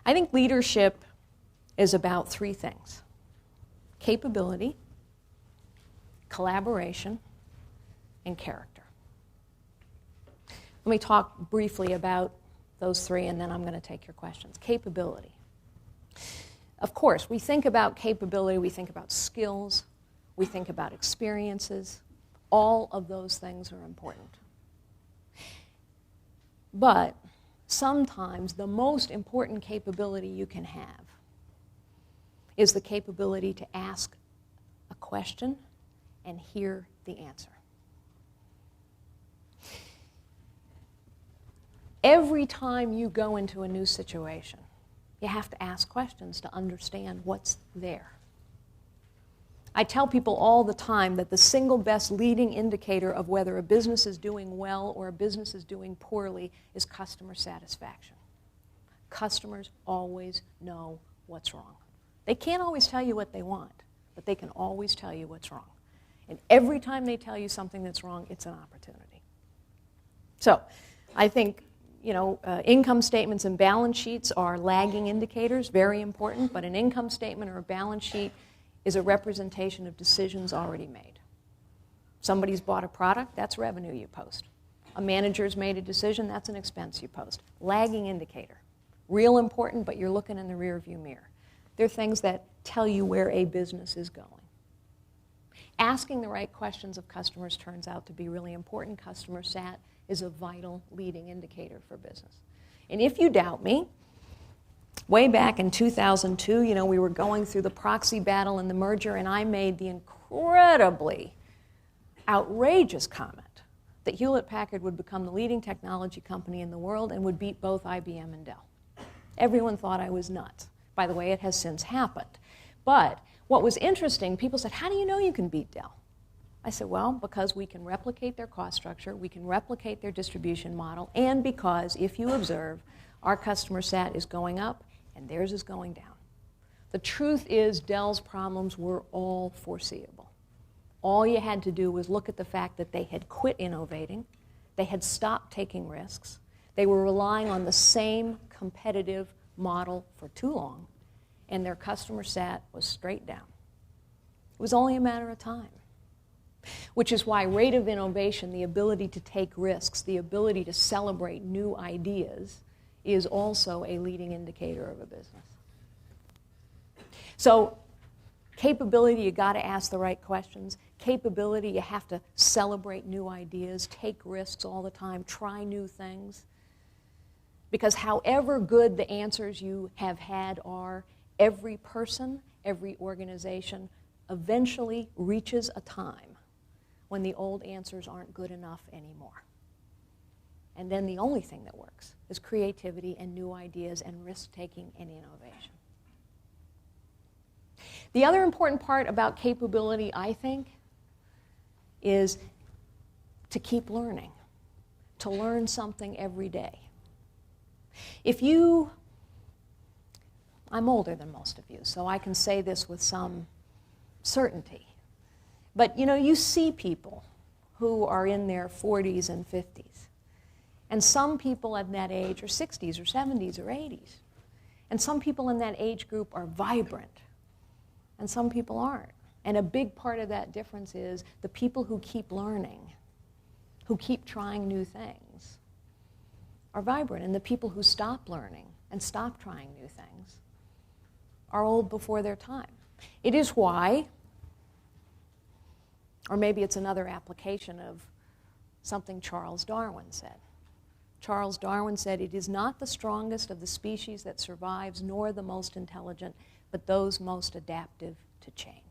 I think leadership is about three things: capability, collaboration, and character. Let me talk briefly about those three, and then I'm going to take your questions. Capability. Of course, we think about capability, we think about skills, we think about experiences. All of those things are important. But sometimes the most important capability you can have is the capability to ask a question and hear the answer. Every time you go into a new situation, you have to ask questions to understand what's there. I tell people all the time that the single best leading indicator of whether a business is doing well or a business is doing poorly is customer satisfaction. Customers always know what's wrong. They can't always tell you what they want, but they can always tell you what's wrong. And every time they tell you something that's wrong, it's an opportunity. So I think income statements and balance sheets are lagging indicators, very important, but an income statement or a balance sheet is a representation of decisions already made. Somebody's bought a product, that's revenue you post. A manager's made a decision, that's an expense you post. Lagging indicator. Real important, but you're looking in the rearview mirror. They're things that tell you where a business is going. Asking the right questions of customers turns out to be really important. Customer sat is a vital leading indicator for business. And if you doubt me, way back in 2002, we were going through the proxy battle and the merger, and I made the incredibly outrageous comment that Hewlett-Packard would become the leading technology company in the world and would beat both IBM and Dell. Everyone thought I was nuts. By the way, it has since happened. But what was interesting, people said, how do you know you can beat Dell? I said, well, because we can replicate their cost structure, we can replicate their distribution model, and because, if you observe, our customer sat is going up and theirs is going down. The truth is Dell's problems were all foreseeable. All you had to do was look at the fact that they had quit innovating, they had stopped taking risks, they were relying on the same competitive model for too long, and their customer sat was straight down. It was only a matter of time. Which is why rate of innovation, the ability to take risks, the ability to celebrate new ideas, is also a leading indicator of a business. So capability, you got to ask the right questions. Capability, you have to celebrate new ideas, take risks all the time, try new things. Because however good the answers you have had are, every person, every organization eventually reaches a time when the old answers aren't good enough anymore. And then the only thing that works is creativity and new ideas and risk-taking and innovation. The other important part about capability, I think, is to keep learning, to learn something every day. I'm older than most of you, so I can say this with some certainty. But you see people who are in their 40s and 50s. And some people at that age are 60s or 70s or 80s. And some people in that age group are vibrant. And some people aren't. And a big part of that difference is the people who keep learning, who keep trying new things, are vibrant. And the people who stop learning and stop trying new things are old before their time. It is why, or maybe it's another application of something Charles Darwin said. Charles Darwin said, "It is not the strongest of the species that survives, nor the most intelligent, but those most adaptive to change."